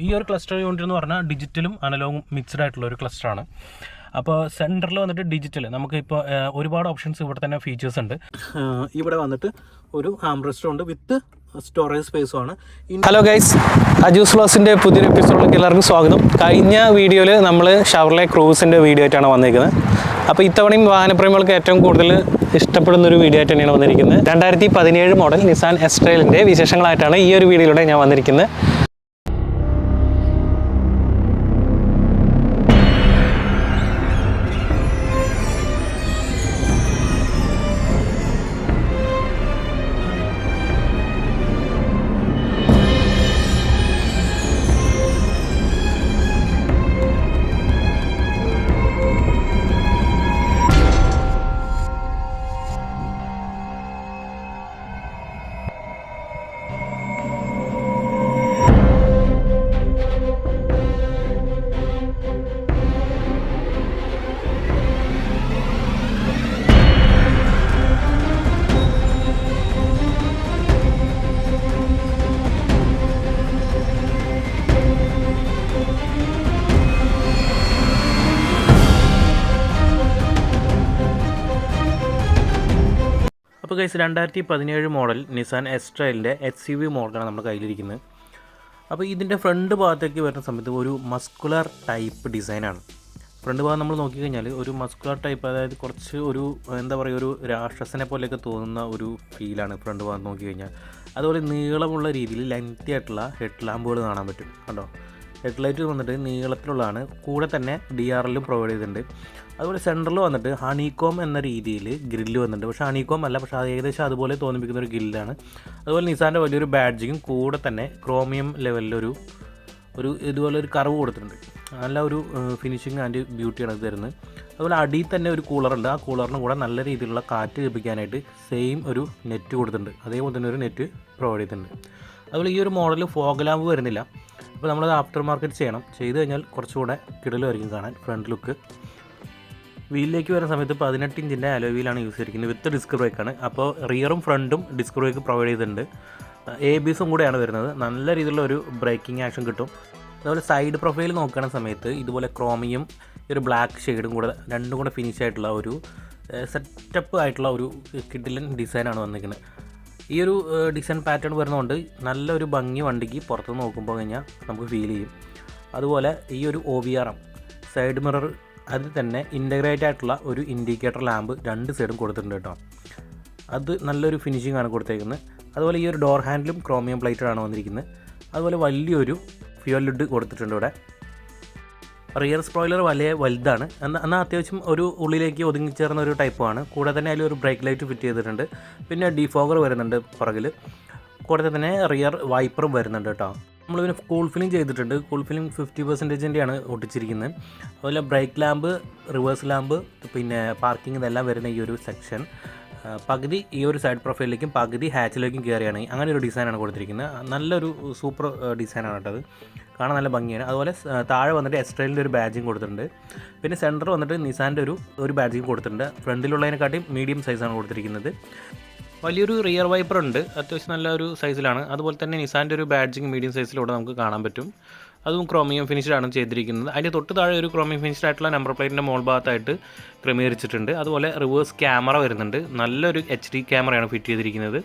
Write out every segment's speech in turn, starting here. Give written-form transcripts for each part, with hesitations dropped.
ഈ ഒരു cluster unit എന്ന് പറഞ്ഞാൽ ഡിജിറ്റലും അനലോഗും മിക്സ്ഡ് ആയിട്ടുള്ള ഒരു ക്ലസ്റ്ററാണ്. അപ്പോൾ സെൻറ്ററിൽ വന്നിട്ട് ഡിജിറ്റൽ, നമുക്കിപ്പോൾ ഒരുപാട് ഓപ്ഷൻസ് ഇവിടെ തന്നെ ഫീച്ചേഴ്സ് ഉണ്ട്. ഇവിടെ വന്നിട്ട് ഒരു ആംറെസ്റ്റും ഉണ്ട് വിത്ത് സ്റ്റോറേജ് സ്പേസും ആണ്. ഹലോ ഗൈസ്, അജൂസ് വ്ളോഗ്സിൻ്റെ പുതിയൊരു എപ്പിസോഡിലേക്ക് എല്ലാവർക്കും സ്വാഗതം. കഴിഞ്ഞ വീഡിയോയിൽ നമ്മൾ ഷവർലെ ക്രൂസിൻ്റെ വീഡിയോ ആയിട്ടാണ് വന്നിരിക്കുന്നത്. അപ്പോൾ ഇത്തവണയും വാഹനപ്രേമികൾക്ക് ഏറ്റവും കൂടുതൽ ഇഷ്ടപ്പെടുന്ന ഒരു വീഡിയോ ആയിട്ട് തന്നെയാണ് വന്നിരിക്കുന്നത്. 2017 മോഡൽ നിസാൻ എസ്-ട്രെയിലിൻ്റെ വിശേഷങ്ങളായിട്ടാണ് ഈ ഒരു വീഡിയോയിലൂടെ ഞാൻ വന്നിരിക്കുന്നത്. അപ്പോൾ ഗൈസ്, 2017 മോഡൽ നിസാൻ എസ്-ട്രെയിലിൻ്റെ HCV മോഡലാണ് നമ്മുടെ കയ്യിലിരിക്കുന്നത്. അപ്പോൾ ഇതിൻ്റെ ഫ്രണ്ട് ഭാഗത്തേക്ക് വരുന്ന സമയത്ത് ഒരു മസ്കുലർ ടൈപ്പ് ഡിസൈനാണ്. ഫ്രണ്ട് ഭാഗം നമ്മൾ നോക്കിക്കഴിഞ്ഞാൽ ഒരു മസ്കുലർ ടൈപ്പ്, അതായത് കുറച്ച് ഒരു എന്താ പറയുക, ഒരു രാക്ഷസനെ പോലെയൊക്കെ തോന്നുന്ന ഒരു ഫീലാണ് ഫ്രണ്ട് ഭാഗം നോക്കിക്കഴിഞ്ഞാൽ. അതുപോലെ നീളമുള്ള രീതിയിൽ ലെങ്തി ആയിട്ടുള്ള ഹെഡ് ലാമ്പുകൾ കാണാൻ പറ്റും. കണ്ടോ, ഹെഡ് ലൈറ്റ് വന്നിട്ട് നീളത്തിലുള്ളതാണ്. കൂടെ തന്നെ DRLും പ്രൊവൈഡ് ചെയ്തിട്ടുണ്ട്. അതുപോലെ സെൻറ്ററിൽ വന്നിട്ട് ഹണികോം എന്ന രീതിയിൽ ഗ്രില്ല് വന്നിട്ടുണ്ട്. പക്ഷേ ഹണികോം അല്ല, പക്ഷേ അത് ഏകദേശം അതുപോലെ തോന്നിപ്പിക്കുന്ന ഒരു ഗ്രില്ലാണ്. അതുപോലെ നിസാൻ്റെ വലിയൊരു ബാഡ്ജിങ്ങും കൂടെ തന്നെ ക്രോമിയം ലെവലിലൊരു ഇതുപോലെ ഒരു കർവ് കൊടുത്തിട്ടുണ്ട്. നല്ല ഒരു ഫിനിഷിങ് ആൻഡ് ബ്യൂട്ടിയാണ് ഇത് തരുന്നത്. അതുപോലെ അടിയിൽ തന്നെ ഒരു കൂളറുണ്ട്. ആ കൂളറിന് കൂടെ നല്ല രീതിയിലുള്ള കാറ്റ് ലഭിക്കാനായിട്ട് സെയിം ഒരു നെറ്റ് കൊടുത്തിട്ടുണ്ട്. അതേപോലെ തന്നെ ഒരു നെറ്റ് പ്രൊവൈഡ് ചെയ്തിട്ടുണ്ട്. അതുപോലെ ഈ ഒരു മോഡൽ ഫോഗ് ലാമ്പ് വരുന്നില്ല. അപ്പോൾ നമ്മളത് ആഫ്റ്റർ മാർക്കറ്റ് ചെയ്ത് കഴിഞ്ഞാൽ കുറച്ചുകൂടെ കിടലുമായിരിക്കും കാണാൻ ഫ്രണ്ട് ലുക്ക്. വീലിലേക്ക് വരുന്ന സമയത്ത് 18 ഇഞ്ചിൻ്റെ അലോയ് വീലാണ് യൂസ് ചെയ്തിരിക്കുന്നത് വിത്ത് ഡിസ്ക് ബ്രേക്കാണ്. അപ്പോൾ റിയറും ഫ്രണ്ടും ഡിസ്ക് ബ്രേക്ക് പ്രൊവൈഡ് ചെയ്തിട്ടുണ്ട്. ABSും കൂടെയാണ് വരുന്നത്. നല്ല രീതിയിലുള്ള ഒരു ബ്രേക്കിംഗ് ആക്ഷൻ കിട്ടും. അതുപോലെ സൈഡ് പ്രൊഫൈൽ നോക്കുന്ന സമയത്ത് ഇതുപോലെ ക്രോമിയും ഒരു ബ്ലാക്ക് ഷെയ്ഡും കൂടെ രണ്ടും കൂടെ ഫിനിഷ് ആയിട്ടുള്ള ഒരു സെറ്റപ്പ് ആയിട്ടുള്ള ഒരു കിഡിലൻ ഡിസൈനാണ് വന്നിരിക്കുന്നത്. ഈ ഒരു ഡിസൈൻ പാറ്റേൺ വരുന്നതുകൊണ്ട് നല്ലൊരു ഭംഗി വണ്ടിക്ക് പുറത്ത് നോക്കുമ്പോൾ കഴിഞ്ഞാൽ നമുക്ക് ഫീൽ ചെയ്യും. അതുപോലെ ഈ ഒരു OBRM സൈഡ് മിറർ, അതിൽ തന്നെ ഇൻ്റഗ്രേറ്റ് ആയിട്ടുള്ള ഒരു ഇൻഡിക്കേറ്റർ ലാമ്പ് 2 സൈഡും കൊടുത്തിട്ടുണ്ട് കേട്ടോ. അത് നല്ലൊരു ഫിനിഷിംഗ് ആണ് കൊടുത്തേക്കുന്നത്. അതുപോലെ ഈ ഒരു ഡോർ ഹാൻഡിലും ക്രോമിയം പ്ലേറ്റഡാണ് വന്നിരിക്കുന്നത്. അതുപോലെ വലിയൊരു ഫ്യൂൽ ലിഡ് കൊടുത്തിട്ടുണ്ട് ഇവിടെ. റിയർ സ്പോയിലർ വലിയ വലുതാണ്, എന്നാൽ അത്യാവശ്യം ഒരു ഉള്ളിലേക്ക് ഒതുങ്ങിച്ചേർന്ന ഒരു ടൈപ്പാണ്. കൂടെ തന്നെ അതിലൊരു ബ്രേക്ക് ലൈറ്റ് ഫിറ്റ് ചെയ്തിട്ടുണ്ട്. പിന്നെ ഡിഫോഗർ വരുന്നുണ്ട് പുറകിൽ. കൂടെ തന്നെ റിയർ വൈപ്പറും വരുന്നുണ്ട് കേട്ടോ. നമ്മളിതിന് കൂൾ ഫിലിം ചെയ്തിട്ടുണ്ട്. കൂൾ ഫിലിം 50%ൻ്റെയാണ് ഒട്ടിച്ചിരിക്കുന്നത്. അതുപോലെ ബ്രേക്ക് ലാമ്പ്, റിവേഴ്സ് ലാമ്പ്, പിന്നെ പാർക്കിംഗ്, ഇതെല്ലാം വരുന്ന ഈ ഒരു സെക്ഷൻ പകുതി ഈ ഒരു സൈഡ് പ്രൊഫൈലിലേക്കും പകുതി ഹാച്ചിലേക്കും കയറിയാണ്. അങ്ങനെ ഒരു ഡിസൈനാണ് കൊടുത്തിരിക്കുന്നത്. നല്ലൊരു സൂപ്പർ ഡിസൈനാണ് കേട്ടത്, കാണാൻ നല്ല ഭംഗിയാണ്. അതുപോലെ താഴെ വന്നിട്ട് എസ്-ട്രെയിലിൻ്റെ ഒരു ബാഡ്ജിങ് കൊടുത്തിട്ടുണ്ട്. പിന്നെ സെൻറ്റർ വന്നിട്ട് നിസാൻ്റെ ഒരു ബാഡ്ജിങ് കൊടുത്തിട്ടുണ്ട്. ഫ്രണ്ടിലുള്ളതിനെക്കാട്ടിയും മീഡിയം സൈസാണ് കൊടുത്തിരിക്കുന്നത്. വലിയൊരു റിയർ വൈപ്പർ ഉണ്ട്, അത്യാവശ്യം നല്ലൊരു സൈസിലാണ്. അതുപോലെ തന്നെ നിസാൻ്റെ ഒരു ബാഡ്ജിങ് മീഡിയം സൈസിലൂടെ നമുക്ക് കാണാൻ പറ്റും. അതും ക്രോമിയം ഫിനിഷ്ഡാണ് ചെയ്തിരിക്കുന്നത്. അതിൻ്റെ തൊട്ട് താഴെ ഒരു ക്രോമിയം ഫിനിഷ്ഡ് ആയിട്ടുള്ള നമ്പർ പ്ലേറ്റിൻ്റെ മോൾ ഭാഗത്തായിട്ട് ക്രമീകരിച്ചിട്ടുണ്ട്. അതുപോലെ റിവേഴ്സ് ക്യാമറ വരുന്നുണ്ട്. നല്ലൊരു HD ക്യാമറയാണ് ഫിറ്റ് ചെയ്തിരിക്കുന്നത്.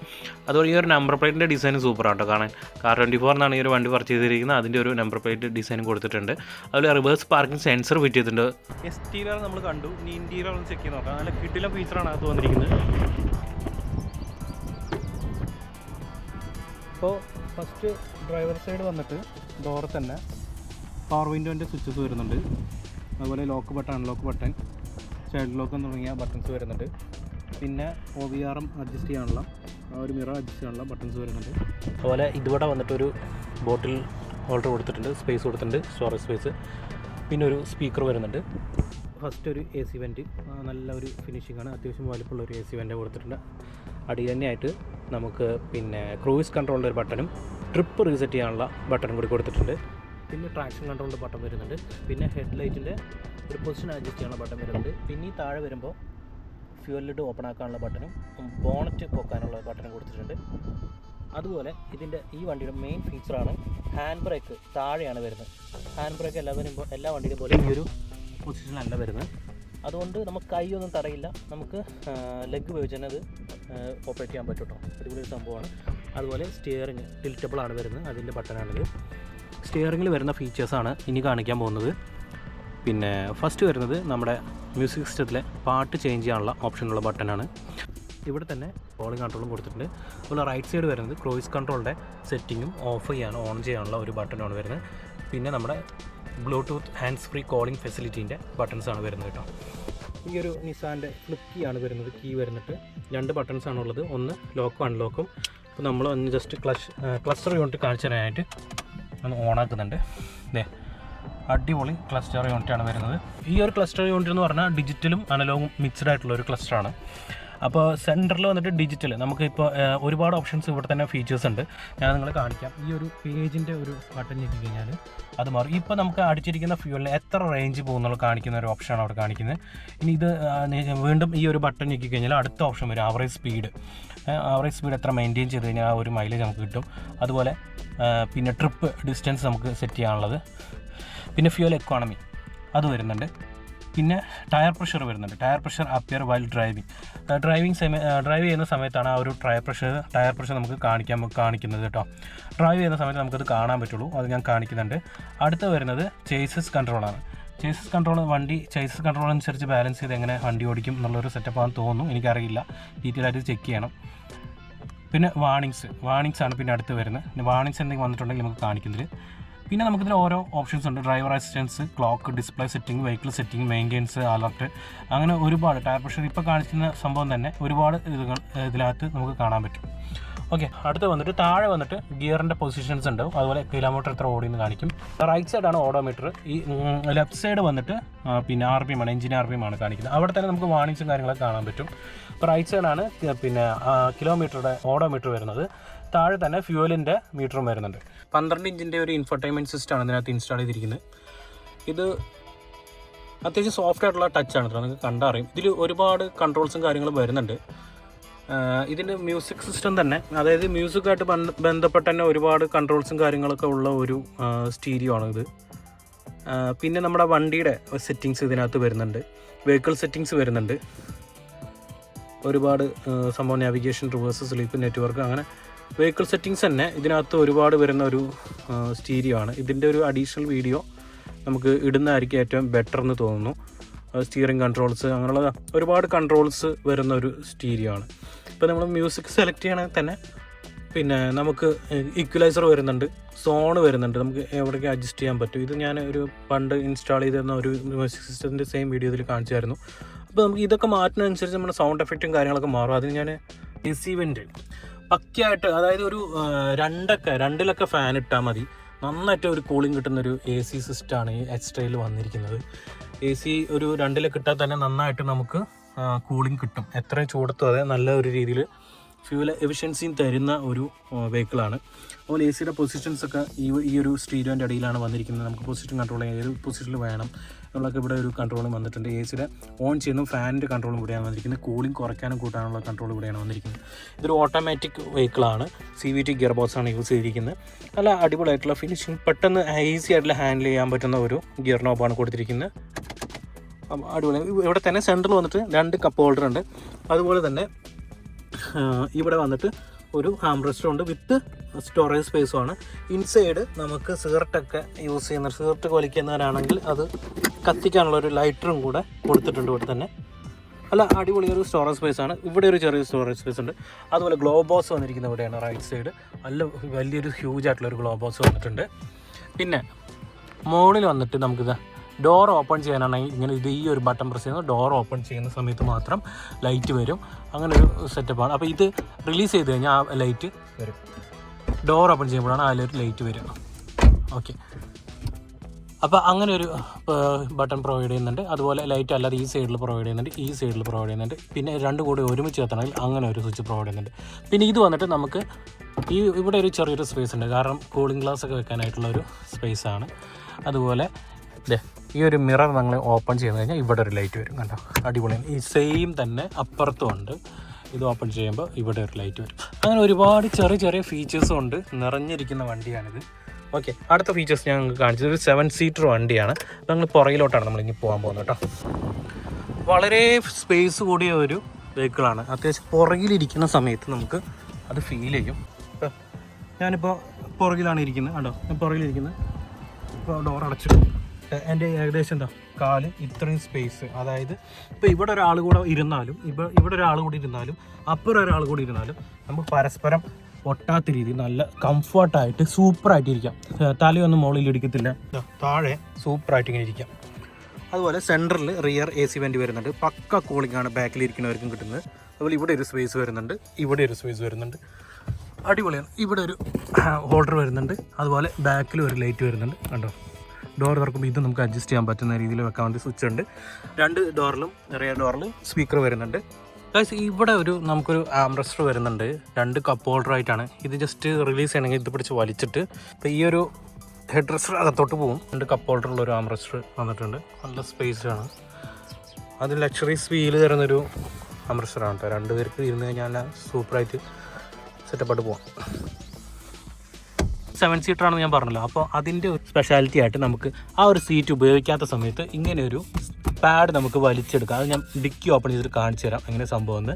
അതുപോലെ ഈ ഒരു നമ്പർ പ്ലേറ്റിൻ്റെ ഡിസൈൻ സൂപ്പറാണ് കേട്ടോ കാണാൻ. കാർ 24 എന്നാണ് ഈ ഒരു വണ്ടി പർച്ചേസ് ചെയ്തിരിക്കുന്നത്. അതിൻ്റെ ഒരു നമ്പർ പ്ലേറ്റ് ഡിസൈൻ കൊടുത്തിട്ടുണ്ട്. അതുപോലെ റിവേഴ്സ് പാർക്കിംഗ് സെൻസർ ഫിറ്റ് ചെയ്തിട്ടുണ്ട്. എക്സ്റ്റീരിയർ നമ്മൾ കണ്ടു, ഇനി ഇൻറ്റീരിയർ ഒന്ന് ചെക്ക് ചെയ്ത് നോക്കാം. നല്ല കിടിലൻ ഫീച്ചറാണ് അത് വന്നിരിക്കുന്നത്. അപ്പോൾ ഫസ്റ്റ് ഡ്രൈവർ സൈഡ് വന്നിട്ട് ഡോർ തന്നെ പവർ വിൻഡോൻ്റെ സ്വിച്ചസ് വരുന്നുണ്ട്. അതുപോലെ lock button, unlock button, child lock തുടങ്ങിയ ബട്ടൺസ് വരുന്നുണ്ട്. പിന്നെ OBRM അഡ്ജസ്റ്റ് ചെയ്യാനുള്ള ഒരു മിറർ അഡ്ജസ്റ്റ് ചെയ്യാനുള്ള ബട്ടൺസ് വരുന്നുണ്ട്. അതുപോലെ ഇതുവിടെ വന്നിട്ടൊരു ബോട്ടിൽ ഹോൾഡർ കൊടുത്തിട്ടുണ്ട്, സ്പേസ് കൊടുത്തിട്ടുണ്ട്, സ്റ്റോറേജ് സ്പേസ്. പിന്നെ ഒരു സ്പീക്കർ വരുന്നുണ്ട്. ഫസ്റ്റ് ഒരു AC വെൻറ്റ്, നല്ല ഒരു ഫിനിഷിംഗ് ആണ്. അത്യാവശ്യം വലിപ്പമുള്ള ഒരു AC വെൻറ്റ് കൊടുത്തിട്ടുണ്ട്. അടിയിൽ തന്നെയായിട്ട് നമുക്ക് പിന്നെ ക്രൂയിസ് കൺട്രോളിൻ്റെ ഒരു ബട്ടണും ട്രിപ്പ് റീസെറ്റ് ചെയ്യാനുള്ള ബട്ടണും കൂടി കൊടുത്തിട്ടുണ്ട്. പിന്നെ ട്രാക്ഷൻ കൺട്രോളിൻ്റെ ബട്ടൺ വരുന്നുണ്ട്. പിന്നെ ഹെഡ് ലൈറ്റിൻ്റെ ഒരു പൊസിഷൻ അഡ്ജസ്റ്റ് ചെയ്യാനുള്ള ബട്ടൺ വരുന്നുണ്ട്. പിന്നെ ഈ താഴെ വരുമ്പോൾ ഫ്യൂൽ ലിഡ് ഓപ്പൺ ആക്കാനുള്ള ബട്ടണും ബോണറ്റ് പൊക്കാനുള്ള ബട്ടണും കൊടുത്തിട്ടുണ്ട്. അതുപോലെ ഇതിൻ്റെ ഈ വണ്ടിയുടെ മെയിൻ ഫീച്ചറാണ് ഹാൻഡ് ബ്രേക്ക് താഴെയാണ് വരുന്നത്. ഹാൻഡ് ബ്രേക്ക് എല്ലാ വണ്ടിയിലും പോലെ ഈ ഒരു പൊസിഷനല്ല വരുന്നത്. അതുകൊണ്ട് നമുക്ക് കൈയൊന്നും തടയില്ല, നമുക്ക് ലെഗ് ഉപയോഗിച്ച് തന്നെ അത് ഓപ്പറേറ്റ് ചെയ്യാൻ പറ്റും കേട്ടോ. അടിപൊളി ഒരു സംഭവമാണ്. അതുപോലെ സ്റ്റിയറിങ് ടിൽറ്റബിളാണ് വരുന്നത്, അതിൻ്റെ ബട്ടണാണിത്. സ്റ്റിയറിങ്ങിൽ വരുന്ന ഫീച്ചേഴ്സാണ് ഇനി കാണിക്കാൻ പോകുന്നത്. പിന്നെ ഫസ്റ്റ് വരുന്നത് നമ്മുടെ മ്യൂസിക് സിസ്റ്റത്തിലെ പാട്ട് ചേഞ്ച് ചെയ്യാനുള്ള ഓപ്ഷനുള്ള ബട്ടനാണ്. ഇവിടെ തന്നെ വോളിയം കൺട്രോളും കൊടുത്തിട്ടുണ്ട്. അതുപോലെ റൈറ്റ് സൈഡ് വരുന്നത് ക്രൂയിസ് കൺട്രോളിൻ്റെ സെറ്റിങ്ങും ഓഫ് ചെയ്യാനും ഓൺ ചെയ്യാനുള്ള ഒരു ബട്ടനാണ് വരുന്നത്. പിന്നെ നമ്മുടെ ബ്ലൂടൂത്ത് ഹാൻഡ്സ് ഫ്രീ കോളിംഗ് ഫെസിലിറ്റീൻ്റെ ബട്ടൺസാണ് വരുന്നത് കേട്ടോ. ഈ ഒരു നിസാൻ്റെ ഫ്ലിപ്പ് കീ ആണ് വരുന്നത്. കീ വരുന്നിട്ട് 2 ബട്ടൺസാണ് ഉള്ളത്, ഒന്ന് ലോക്കും അൺലോക്കും. അപ്പോൾ നമ്മൾ ഒന്ന് ജസ്റ്റ് ക്ലസ്റ്റർ യൂണിറ്റ് കാണിച്ചു തരാനായിട്ട് ഒന്ന് ഓണാക്കുന്നുണ്ട്. ഇതേ അടിപൊളി ക്ലസ്റ്റർ യൂണിറ്റാണ് വരുന്നത്. ഈ ഒരു ക്ലസ്റ്റർ യൂണിറ്റ് എന്ന് പറഞ്ഞാൽ ഡിജിറ്റലും അനലോഗും മിക്സ്ഡ് ആയിട്ടുള്ള ഒരു ക്ലസ്റ്ററാണ്. അപ്പോൾ സെൻറ്ററിൽ വന്നിട്ട് ഡിജിറ്റൽ, നമുക്കിപ്പോൾ ഒരുപാട് ഓപ്ഷൻസ് ഇവിടെ തന്നെ ഫീച്ചേഴ്സ് ഉണ്ട്, ഞാൻ നിങ്ങളെ കാണിക്കാം. ഈ ഒരു പേജിൻ്റെ ഒരു ബട്ടൺ ഞെക്കി കഴിഞ്ഞാൽ അത് മാറും. ഇപ്പോൾ നമുക്ക് അടിച്ചിരിക്കുന്ന ഫ്യൂവലിന് എത്ര റേഞ്ച് പോകുന്നുള്ള കാണിക്കുന്ന ഒരു ഓപ്ഷനാണ് അവിടെ കാണിക്കുന്നത്. ഇനി ഇത് വീണ്ടും ഈ ഒരു ബട്ടൺ ഞെക്കി കഴിഞ്ഞാൽ അടുത്ത ഓപ്ഷൻ വരും, ആവറേജ് സ്പീഡ്. ആവറേജ് സ്പീഡ് എത്ര മെയിൻറ്റെയിൻ ചെയ്ത് കഴിഞ്ഞാൽ ആ ഒരു മൈലേജ് നമുക്ക് കിട്ടും. അതുപോലെ പിന്നെ ട്രിപ്പ് ഡിസ്റ്റൻസ് നമുക്ക് സെറ്റ് ചെയ്യാനുള്ളത്, പിന്നെ ഫ്യൂവൽ എക്കോണമി അത് വരുന്നുണ്ട്. പിന്നെ ടയർ പ്രഷർ വരുന്നുണ്ട്. Tyre pressure appear while drive ചെയ്യുന്ന സമയത്താണ് ആ ഒരു ടയർ പ്രഷർ നമുക്ക് കാണിക്കുന്നത് കേട്ടോ. ഡ്രൈവ് ചെയ്യുന്ന സമയത്ത് നമുക്കത് കാണാൻ പറ്റുള്ളൂ, അത് ഞാൻ കാണിക്കുന്നുണ്ട്. അടുത്ത വരുന്നത് ചേസസ് കൺട്രോളാണ്. ചേസസ് കൺട്രോൾ അനുസരിച്ച് ബാലൻസ് ചെയ്ത് എങ്ങനെ വണ്ടി ഓടിക്കും എന്നുള്ളൊരു സെറ്റപ്പാണെന്ന് തോന്നുന്നു, എനിക്കറിയില്ല, ഡീറ്റെയിൽ ആയിട്ട് ചെക്ക് ചെയ്യണം. പിന്നെ വാണിങ്സ് ആണ് പിന്നെ അടുത്ത് വരുന്നത്. വാണിങ്സ് എന്തെങ്കിലും വന്നിട്ടുണ്ടെങ്കിൽ നമുക്ക് കാണിക്കുന്നത്. പിന്നെ നമുക്കിതിൽ ഓരോ ഓപ്ഷൻസ് ഉണ്ട്. Driver assistance, clock, display setting, vehicle setting, maintenance, alert, അങ്ങനെ ഒരുപാട്. ടയർ പ്രഷർ ഇപ്പോൾ കാണിക്കുന്ന സംഭവം തന്നെ ഒരുപാട് ഇതിനകത്ത് നമുക്ക് കാണാൻ പറ്റും. ഓക്കെ, അടുത്ത് വന്നിട്ട് താഴെ വന്നിട്ട് ഗിയറിൻ്റെ പൊസിഷൻസ് ഉണ്ട്, അതുപോലെ കിലോമീറ്റർ എത്ര ഓടിയെന്ന് കാണിക്കും. റൈറ്റ് സൈഡാണ് ഓഡോമീറ്റർ. ഈ ലെഫ്റ്റ് സൈഡ് വന്നിട്ട് പിന്നെ RPM ആണ്, എഞ്ചിൻ RPM ആണ് കാണിക്കുന്നത്. അവിടെ തന്നെ നമുക്ക് വാണിങ്സും കാര്യങ്ങളൊക്കെ കാണാൻ പറ്റും. ഇപ്പോൾ റൈറ്റ് സൈഡാണ് പിന്നെ കിലോമീറ്ററുടെ ഓഡോമീറ്റർ വരുന്നത്. താഴെ തന്നെ ഫ്യൂവലിൻ്റെ മീറ്ററും വരുന്നുണ്ട്. 12 ഇഞ്ചിൻ്റെ ഒരു ഇൻഫർടൈൻമെൻറ്റ് സിസ്റ്റമാണ് ഇതിനകത്ത് ഇൻസ്റ്റാൾ ചെയ്തിരിക്കുന്നത്. ഇത് അത്യാവശ്യം സോഫ്റ്റ് ആയിട്ടുള്ള ടച്ചാണ്, നിങ്ങൾക്ക് കണ്ടറിയും. ഇതിൽ ഒരുപാട് കൺട്രോൾസും കാര്യങ്ങളും വരുന്നുണ്ട്. ഇതിൻ്റെ മ്യൂസിക് സിസ്റ്റം തന്നെ, അതായത് മ്യൂസിക്കായിട്ട് ബന്ധപ്പെട്ട് തന്നെ ഒരുപാട് കൺട്രോൾസും കാര്യങ്ങളൊക്കെ ഉള്ള ഒരു സ്റ്റീരിയോ ആണിത്. പിന്നെ നമ്മുടെ വണ്ടിയുടെ സെറ്റിങ്സ് ഇതിനകത്ത് വരുന്നുണ്ട്, വെഹിക്കിൾ സെറ്റിങ്സ് വരുന്നുണ്ട്, ഒരുപാട് സംഭവം, നാവിഗേഷൻ, റിവേഴ്സ്, സ്ലീപ്പ്, നെറ്റ്വർക്ക്, അങ്ങനെ വെഹിക്കിൾ സെറ്റിങ്സ് തന്നെ ഇതിനകത്ത് ഒരുപാട് വരുന്ന ഒരു സ്റ്റീരിയോ ആണ്. ഇതിൻ്റെ ഒരു അഡീഷണൽ വീഡിയോ നമുക്ക് ഇടുന്നതായിരിക്കും ഏറ്റവും ബെറ്റർ എന്ന് തോന്നുന്നു. സ്റ്റിയറിംഗ് കൺട്രോൾസ്, അങ്ങനെയുള്ള ഒരുപാട് കൺട്രോൾസ് വരുന്ന ഒരു സ്റ്റീരിയോ ആണ്. ഇപ്പോൾ നമ്മൾ മ്യൂസിക് സെലക്ട് ചെയ്യണമെങ്കിൽ തന്നെ പിന്നെ നമുക്ക് ഈക്വലൈസർ വരുന്നുണ്ട്, സോണ് വരുന്നുണ്ട്, നമുക്ക് എവിടേക്ക് അഡ്ജസ്റ്റ് ചെയ്യാൻ പറ്റും. ഇത് ഞാൻ ഒരു പണ്ട് ഇൻസ്റ്റാൾ ചെയ്തിരുന്ന ഒരു മ്യൂസിക് സിസ്റ്റത്തിൻ്റെ സെയിം വീഡിയോ ഇതിൽ കാണിച്ചായിരുന്നു. അപ്പോൾ നമുക്ക് ഇതൊക്കെ മാറ്റുന്നതനുസരിച്ച് നമ്മുടെ സൗണ്ട് എഫക്റ്റും കാര്യങ്ങളൊക്കെ മാറും. അതിന് ഞാൻ ഇവൻ്റ് പക്കയായിട്ട്, അതായത് ഒരു 2 ഫാൻ ഇട്ടാൽ മതി, നന്നായിട്ട് ഒരു കൂളിംഗ് കിട്ടുന്നൊരു AC സിസ്റ്റമാണ് ഈ എക്സ്ട്രയിൽ വന്നിരിക്കുന്നത്. AC ഒരു 2 ഇട്ടാൽ തന്നെ നന്നായിട്ട് നമുക്ക് കൂളിംഗ് കിട്ടും. എത്രയും ചൂടത്തും അതെ നല്ല ഒരു രീതിയിൽ ഫ്യൂവൽ എഫിഷ്യൻസിയും തരുന്ന ഒരു വെഹിക്കിളാണ്. അതുപോലെ AC പൊസിഷൻസൊക്കെ ഈ ഒരു സ്റ്റീരിയോൻ്റെ അടിയിലാണ് വന്നിരിക്കുന്നത്. നമുക്ക് പൊസിഷൻ കൺട്രോൾ ചെയ്യാൻ ഏത് പൊസിഷനിൽ വേണം എന്നുള്ളതൊക്കെ ഇവിടെ ഒരു കൺട്രോളും വന്നിട്ടുണ്ട്. AC ഓൺ ചെയ്യുന്ന ഫാനിൻ്റെ കൺട്രോളും ഇവിടെയാണ് വന്നിരിക്കുന്നത്. കൂളിംഗ് കുറയ്ക്കാനും കൂട്ടാനുള്ള കൺട്രോൾ ഇവിടെയാണ് വന്നിരിക്കുന്നത്. ഇതൊരു ഓട്ടോമാറ്റിക് വെഹിക്കിളാണ്, CVT ഗിയർ ബോക്സാണ് യൂസ് ചെയ്തിരിക്കുന്നത്. നല്ല അടിപൊളിയായിട്ടുള്ള ഫിനിഷിങ്, പെട്ടെന്ന് ഈസി ആയിട്ടുള്ള ഹാൻഡിൽ ചെയ്യാൻ പറ്റുന്ന ഒരു ഗിയർ നോബാണ് കൊടുത്തിരിക്കുന്നത്. അടിപൊളി. ഇവിടെ തന്നെ സെൻറ്ററിൽ വന്നിട്ട് 2 കപ്പ് ഹോൾഡർ ഉണ്ട്. അതുപോലെ തന്നെ ഇവിടെ വന്നിട്ട് ഒരു ഹാം റെസ്റ്റർ ഉണ്ട് വിത്ത് സ്റ്റോറേജ് സ്പേസുമാണ്. ഇൻസൈഡ് നമുക്ക് സിഗരറ്റൊക്കെ യൂസ് ചെയ്യുന്ന, സിഗരറ്റ് വലിക്കുന്നവരാണെങ്കിൽ അത് കത്തിക്കാനുള്ള ഒരു ലൈറ്ററും കൂടെ കൊടുത്തിട്ടുണ്ട് ഇവിടെ തന്നെ. അല്ല, അടിപൊളി ഒരു സ്റ്റോറേജ് സ്പേസാണ്. ഇവിടെ ഒരു ചെറിയ സ്റ്റോറേജ് സ്പേസ് ഉണ്ട്. അതുപോലെ ഗ്ലോബോസ് വന്നിരിക്കുന്ന ഇവിടെയാണ് റൈറ്റ് സൈഡ്. വലിയൊരു ഹ്യൂജ് ആയിട്ടുള്ളൊരു ഗ്ലോബോസ് വന്നിട്ടുണ്ട്. പിന്നെ മുകളിൽ വന്നിട്ട് നമുക്കിത് ഡോർ ഓപ്പൺ ചെയ്യാനാണെങ്കിൽ ഇങ്ങനെ ഈ ഒരു ബട്ടൺ പ്രസ് ചെയ്യുന്നത് ഡോർ ഓപ്പൺ ചെയ്യുന്ന സമയത്ത് മാത്രം ലൈറ്റ് വരും. അങ്ങനെ ഒരു സെറ്റപ്പാണ്. അപ്പോൾ ഇത് റിലീസ് ചെയ്ത് കഴിഞ്ഞാൽ ആ ലൈറ്റ് വരും. ഡോർ ഓപ്പൺ ചെയ്യുമ്പോഴാണ് അതിലൊരു ലൈറ്റ് വരിക. ഓക്കെ, അപ്പോൾ അങ്ങനെ ഒരു ബട്ടൺ പ്രൊവൈഡ് ചെയ്യുന്നുണ്ട്. അതുപോലെ ലൈറ്റ് അല്ലാതെ ഈ സൈഡിൽ പ്രൊവൈഡ് ചെയ്യുന്നുണ്ട്, ഈ സൈഡിൽ പ്രൊവൈഡ് ചെയ്യുന്നുണ്ട്. പിന്നെ 2 കൂടി ഒരുമിച്ച് എത്തണമെങ്കിൽ അങ്ങനെ ഒരു സ്വിച്ച് പ്രൊവൈഡ് ചെയ്യുന്നുണ്ട്. പിന്നെ ഇത് വന്നിട്ട് നമുക്ക് ഇവിടെ ഒരു ചെറിയൊരു സ്പേസ് ഉണ്ട്, കാരണം കൂളിംഗ് ഗ്ലാസ് ഒക്കെ വെക്കാനായിട്ടുള്ളൊരു സ്പേസാണ്. അതുപോലെ ഈ ഒരു മിറർ നിങ്ങൾ ഓപ്പൺ ചെയ്ത് കഴിഞ്ഞാൽ ഇവിടെ ഒരു ലൈറ്റ് വരും, കണ്ടോ, അടിപൊളിയാണ്. ഈ സെയിം തന്നെ അപ്പുറത്തും ഉണ്ട്. ഇത് ഓപ്പൺ ചെയ്യുമ്പോൾ ഇവിടെ ഒരു ലൈറ്റ് വരും. അങ്ങനെ ഒരുപാട് ചെറിയ ചെറിയ ഫീച്ചേഴ്സും ഉണ്ട്. നിറഞ്ഞിരിക്കുന്ന വണ്ടിയാണിത്. ഓക്കെ, അടുത്ത ഫീച്ചേഴ്സ് ഞാൻ നിങ്ങൾക്ക് കാണിച്ചത് ഒരു 7 സീറ്റർ വണ്ടിയാണ്. അപ്പോൾ ഞങ്ങൾ പുറകിലോട്ടാണ് നമ്മളിനി പോകാൻ പോകുന്നത് കേട്ടോ. വളരെ സ്പേസ് കൂടിയ ഒരു വെഹിക്കിളാണ്. അത്യാവശ്യം പുറകിലിരിക്കുന്ന സമയത്ത് നമുക്ക് അത് ഫീൽ ചെയ്യും. ഇപ്പം ഞാനിപ്പോൾ പുറകിലാണ് ഇരിക്കുന്നത് കണ്ടോ, ഞാൻ പുറകിലിരിക്കുന്നത്. ഇപ്പോൾ ഡോർ അടച്ചിട്ട് എൻ്റെ ഏകദേശം എന്താ കാല് ഇത്രയും സ്പേസ്, അതായത് ഇപ്പോൾ ഇവിടെ ഒരാൾ കൂടെ ഇരുന്നാലും ഇവിടെ ഒരാൾ കൂടി ഇരുന്നാലും അപ്പുറം ഒരാൾ കൂടി ഇരുന്നാലും നമുക്ക് പരസ്പരം ഒട്ടാത്ത രീതിയിൽ നല്ല കംഫർട്ടായിട്ട് സൂപ്പറായിട്ട് ഇരിക്കാം. തലയൊന്നും മുകളിൽ ഇടിക്കത്തില്ല, താഴെ സൂപ്പറായിട്ട് ഇങ്ങനെ ഇരിക്കാം. അതുപോലെ സെൻറ്ററിൽ റിയർ AC വെൻ്റ് വരുന്നുണ്ട്. പക്ക കൂളിംഗ് ആണ് ബാക്കിലിരിക്കുന്നവർക്കും കിട്ടുന്നത്. അതുപോലെ ഇവിടെ ഒരു സ്പേസ് വരുന്നുണ്ട്, ഇവിടെ ഒരു സ്പേസ് വരുന്നുണ്ട്, അടിപൊളിയാണ്. ഇവിടെ ഒരു ഹോൾഡർ വരുന്നുണ്ട്. അതുപോലെ ബാക്കിൽ ഒരു ലൈറ്റ് വരുന്നുണ്ട് കണ്ടോ. ഡോർ തുറക്കുമ്പോൾ ഇത് നമുക്ക് അഡ്ജസ്റ്റ് ചെയ്യാൻ പറ്റുന്ന രീതിയിൽ വെക്കാൻ വേണ്ടി സ്വിച്ച് ഉണ്ട്. 2 ഡോറിലും റിയർ ഡോറിലും സ്പീക്കർ വരുന്നുണ്ട്. ഇവിടെ നമുക്കൊരു ആംറെസ്റ്റർ വരുന്നുണ്ട്. 2 കപ്പ് ഹോൾഡർ ആയിട്ടാണ്. ഇത് ജസ്റ്റ് റിലീസ് ചെയ്യണമെങ്കിൽ ഇത് പിടിച്ച് വലിച്ചിട്ട് ഇപ്പോൾ ഈ ഒരു ഹെഡ് റെസ്റ്റർ അകത്തോട്ട് പോകും. 2 കപ്പ് ഹോൾഡറുള്ള ഒരു ആംറെസ്റ്റർ വന്നിട്ടുണ്ട്. നല്ല സ്പേസാണ്. അത് ലക്ഷറീസ് ഫീൽ തരുന്നൊരു ആംറെസ്റ്ററാണ് കേട്ടോ. 2 പേർക്ക് ഇരുന്ന് കഴിഞ്ഞാൽ സൂപ്പറായിട്ട് സെറ്റപ്പായിട്ട് പോവാം. 7 സീറ്ററാണെന്ന് ഞാൻ പറഞ്ഞല്ലോ. അപ്പോൾ അതിൻ്റെ ഒരു സ്പെഷ്യാലിറ്റി ആയിട്ട് നമുക്ക് ആ ഒരു സീറ്റ് ഉപയോഗിക്കാത്ത സമയത്ത് ഇങ്ങനെ ഒരു പാഡ് നമുക്ക് വലിച്ചെടുക്കാം. അത് ഞാൻ ഡിക്കി ഓപ്പൺ ചെയ്തിട്ട് കാണിച്ചു തരാം എങ്ങനെ സംഭവം എന്ന്.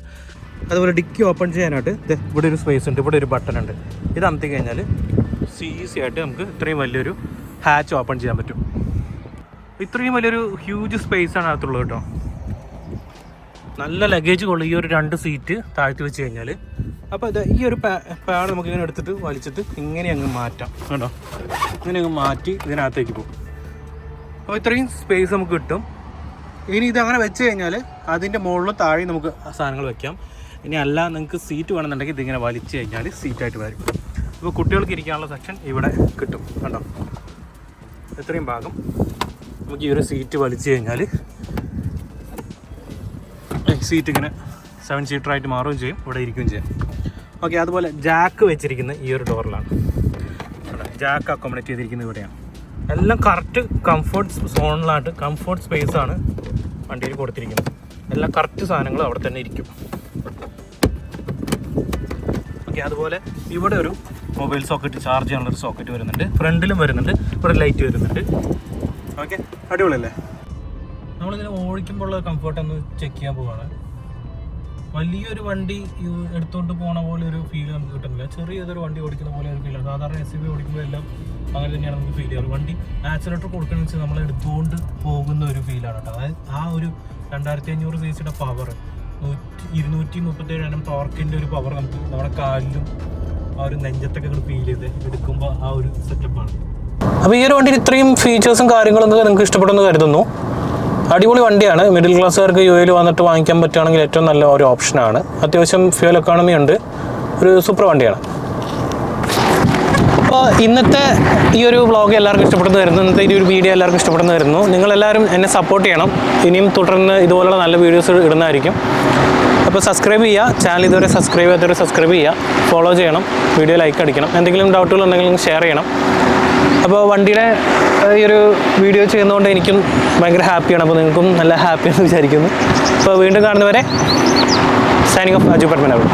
അതുപോലെ ഡിക്കി ഓപ്പൺ ചെയ്യാനായിട്ട് ഇവിടെ ഒരു സ്പേസ് ഉണ്ട്, ഇവിടെ ഒരു ബട്ടൺ ഉണ്ട്. ഇത് അമർത്തി കഴിഞ്ഞാൽ ഈസി ആയിട്ട് നമുക്ക് ഇത്രയും വലിയൊരു ഹാച്ച് ഓപ്പൺ ചെയ്യാൻ പറ്റും. ഇത്രയും വലിയൊരു ഹ്യൂജ് സ്പേസാണ് അകത്തുള്ളത് കേട്ടോ. നല്ല ലഗേജ് കൊള്ളും ഈ ഒരു 2 സീറ്റ് താഴ്ത്തി വെച്ച് കഴിഞ്ഞാൽ. അപ്പോൾ ഇത് ഈ ഒരു പാഡ് നമുക്ക് ഇങ്ങനെ എടുത്തിട്ട് വലിച്ചിട്ട് ഇങ്ങനെ അങ്ങ് മാറ്റാം കേട്ടോ. ഇങ്ങനെ അങ്ങ് മാറ്റി ഇതിനകത്തേക്ക് പോകും. അപ്പോൾ ഇത്രയും സ്പേസ് നമുക്ക് കിട്ടും. ഇനി ഇതങ്ങനെ വെച്ച് കഴിഞ്ഞാൽ അതിൻ്റെ മുകളിലും താഴെയും നമുക്ക് സാധനങ്ങൾ വെക്കാം. ഇനി അല്ല നിങ്ങൾക്ക് സീറ്റ് വേണമെന്നുണ്ടെങ്കിൽ ഇതിങ്ങനെ വലിച്ചു കഴിഞ്ഞാൽ സീറ്റായിട്ട് വരും. ഇപ്പോൾ കുട്ടികൾക്ക് ഇരിക്കാനുള്ള സെക്ഷൻ ഇവിടെ കിട്ടും കണ്ടോ. ഇത്രയും ഭാഗം നമുക്ക് ഈ ഒരു സീറ്റ് വലിച്ചു കഴിഞ്ഞാൽ സീറ്റ് ഇങ്ങനെ 7 സീറ്ററായിട്ട് മാറുകയും ചെയ്യും, ഇവിടെ ഇരിക്കുകയും ചെയ്യും. ഓക്കെ, അതുപോലെ ജാക്ക് വെച്ചിരിക്കുന്നത് ഈ ഒരു ഡോറിലാണ്. ജാക്ക് അക്കോമഡേറ്റ് ചെയ്തിരിക്കുന്നത് ഇവിടെയാണ്. എല്ലാം കറക്റ്റ് കംഫർട്ട് സോണിലായിട്ട് കംഫർട്ട് സ്പേസാണ് വണ്ടിയിൽ കൊടുത്തിരിക്കുന്നത്. എല്ലാം കറക്റ്റ് സാധനങ്ങൾ അവിടെ തന്നെ ഇരിക്കും. ഓക്കെ, അതുപോലെ ഇവിടെ ഒരു മൊബൈൽ സോക്കറ്റ് ചാർജ് ചെയ്യാനുള്ളൊരു സോക്കറ്റ് വരുന്നുണ്ട്. ഫ്രണ്ടിലും വരുന്നുണ്ട്, ഇവിടെ ലൈറ്റ് വരുന്നുണ്ട്. ഓക്കെ, അടിപൊളിയല്ലേ. നമ്മളിങ്ങനെ ഓടിക്കുമ്പോൾ ഉള്ള കംഫർട്ട് ഒന്ന് ചെക്ക് ചെയ്യാൻ പോവാണ്. വലിയൊരു വണ്ടി എടുത്തുകൊണ്ട് പോണ പോലെ ഒരു ഫീൽ നമുക്ക് കിട്ടുന്നില്ല. ചെറിയൊരു വണ്ടി ഓടിക്കുന്ന പോലെ ഒരു ഫീലാണ്. സാധാരണ SUV ഓടിക്കുമ്പോൾ എല്ലാം അങ്ങനെ തന്നെയാണ് നമുക്ക് ഫീൽ ചെയ്യാറ്. വണ്ടി ആക്സിലേറ്റർ കൊടുക്കണമെന്ന് വെച്ചാൽ നമ്മൾ എടുത്തുകൊണ്ട് പോകുന്ന ഒരു ഫീലാണ് കേട്ടോ. അതായത് ആ ഒരു 2500 cc പവർ, 237 Nm ടോർക്കിൻ്റെ ഒരു പവർ നമുക്ക് നമ്മുടെ കാലിലും ആ ഒരു നെഞ്ചത്തൊക്കെ ഫീൽ ചെയ്ത് എടുക്കുമ്പോൾ ആ ഒരു സെറ്റപ്പാണ്. അപ്പോൾ ഈ ഒരു വണ്ടിയിൽ ഇത്രയും ഫീച്ചേഴ്സും കാര്യങ്ങളൊക്കെ നിങ്ങൾക്ക് ഇഷ്ടപ്പെടുമെന്ന് കരുതുന്നു. അടിപൊളി വണ്ടിയാണ്. മിഡിൽ ക്ലാസ്സുകാർക്ക് UAE വന്നിട്ട് വാങ്ങിക്കാൻ പറ്റുകയാണെങ്കിൽ ഏറ്റവും നല്ല ഒരു ഓപ്ഷനാണ്. അത്യാവശ്യം ഫ്യൂൽ എക്കോണമി ഉണ്ട്. ഒരു സൂപ്പർ വണ്ടിയാണ്. അപ്പോൾ ഇന്നത്തെ ഈ ഒരു വ്ളോഗ് എല്ലാവർക്കും ഇഷ്ടപ്പെടുന്നു വരുന്നു. ഇന്നത്തെ ഈ ഒരു വീഡിയോ എല്ലാവർക്കും ഇഷ്ടപ്പെടുന്നു വരുന്നു. നിങ്ങളെല്ലാവരും എന്നെ സപ്പോർട്ട് ചെയ്യണം. ഇനിയും തുടർന്ന് ഇതുപോലുള്ള നല്ല വീഡിയോസ് ഇടുന്നതായിരിക്കും. അപ്പോൾ സബ്സ്ക്രൈബ് ചെയ്യുക. ചാനൽ ഇതുവരെ സബ്സ്ക്രൈബ് ചെയ്യാത്തവരെ സബ്സ്ക്രൈബ് ചെയ്യുക. ഫോളോ ചെയ്യണം. വീഡിയോ ലൈക്ക് അടിക്കണം. എന്തെങ്കിലും ഡൗട്ടുകൾ ഉണ്ടെങ്കിൽ ഷെയർ ചെയ്യണം. അപ്പോൾ വണ്ടിയുടെ ഈ ഒരു വീഡിയോ ചെയ്യുന്നതുകൊണ്ട് എനിക്കും ഭയങ്കര ഹാപ്പിയാണ്. അപ്പോൾ നിങ്ങൾക്കും നല്ല ഹാപ്പിയാണെന്ന് വിചാരിക്കുന്നു. അപ്പോൾ വീണ്ടും കാണുന്നവരെ സൈനിങ് ഓഫ് അജു പത്മനാഭൻ.